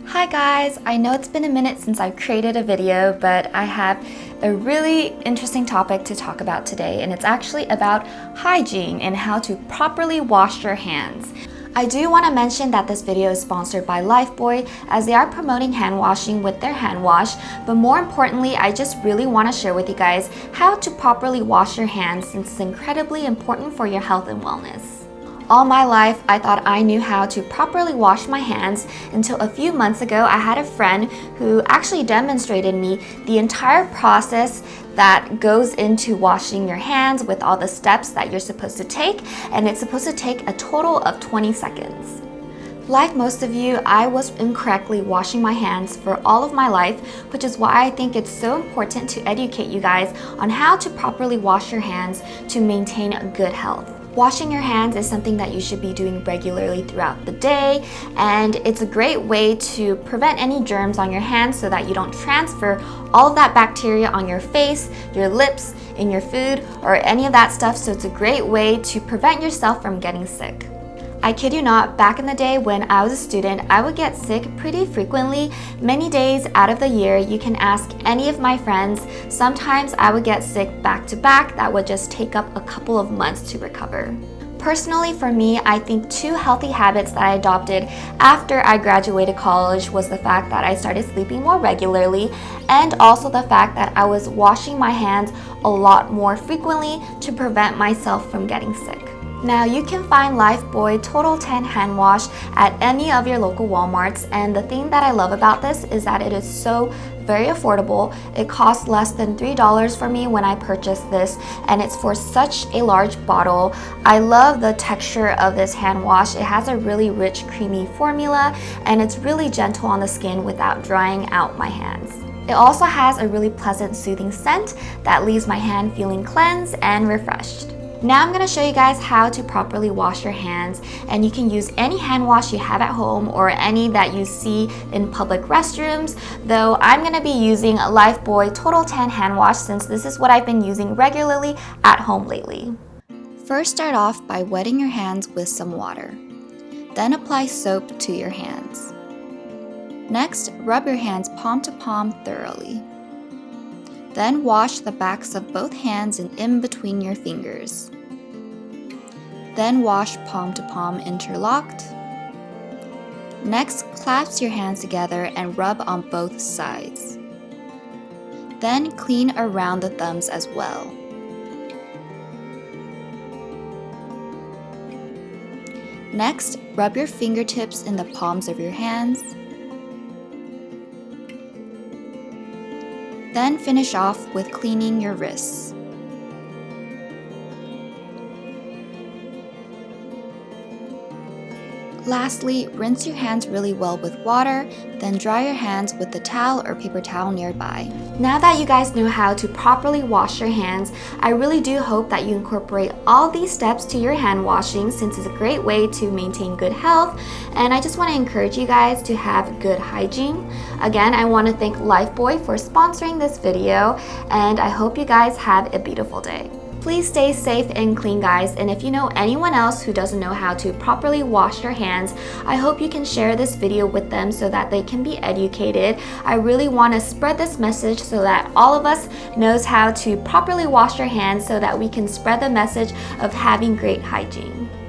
Hi guys, I know it's been a minute since I've created a video, but I have a really interesting topic to talk about today, and it's actually about hygiene and how to properly wash your hands. I do want to mention that this video is sponsored by Lifebuoy, as they are promoting hand washing with their hand wash, but more importantly, I just really want to share with you guys how to properly wash your hands, since it's incredibly important for your health and wellness. All my life, I thought I knew how to properly wash my hands until a few months ago I had a friend who actually demonstrated me the entire process that goes into washing your hands with all the steps that you're supposed to take, and it's supposed to take a total of 20 seconds. Like most of you, I was incorrectly washing my hands for all of my life, which is why I think it's so important to educate you guys on how to properly wash your hands to maintain good health. Washing your hands is something that you should be doing regularly throughout the day, and it's a great way to prevent any germs on your hands so that you don't transfer all of that bacteria on your face, your lips, in your food, or any of that stuff. So it's a great way to prevent yourself from getting sick. I kid you not, back in the day when I was a student, I would get sick pretty frequently, many days out of the year. You can ask any of my friends. Sometimes I would get sick back to back that would just take up a couple of months to recover. Personally, for me, I think two healthy habits that I adopted after I graduated college was the fact that I started sleeping more regularly, and also the fact that I was washing my hands a lot more frequently to prevent myself from getting sick. Now, you can find Lifebuoy Total 10 Hand Wash at any of your local Walmarts, and the thing that I love about this is that it is so very affordable. It costs less than $3 for me when I purchased this, and it's for such a large bottle. I love the texture of this hand wash. It has a really rich, creamy formula, and it's really gentle on the skin without drying out my hands. It also has a really pleasant, soothing scent that leaves my hand feeling cleansed and refreshed. Now I'm going to show you guys how to properly wash your hands, and you can use any hand wash you have at home or any that you see in public restrooms, though I'm going to be using Lifebuoy Total 10 Hand Wash since this is what I've been using regularly at home lately. First, start off by wetting your hands with some water. Then apply soap to your hands. Next, rub your hands palm to palm thoroughly. Then wash the backs of both hands and in between your fingers. Then wash palm to palm interlocked. Next, clasp your hands together and rub on both sides. Then clean around the thumbs as well. Next, rub your fingertips in the palms of your hands. Then finish off with cleaning your wrists. Lastly, rinse your hands really well with water, then dry your hands with the towel or paper towel nearby. Now that you guys know how to properly wash your hands, I really do hope that you incorporate all these steps to your hand washing, since it's a great way to maintain good health, and I just want to encourage you guys to have good hygiene. Again, I want to thank Lifebuoy for sponsoring this video, and I hope you guys have a beautiful day. Please stay safe and clean, guys, and if you know anyone else who doesn't know how to properly wash their hands, I hope you can share this video with them so that they can be educated. I really want to spread this message so that all of us knows how to properly wash our hands so that we can spread the message of having great hygiene.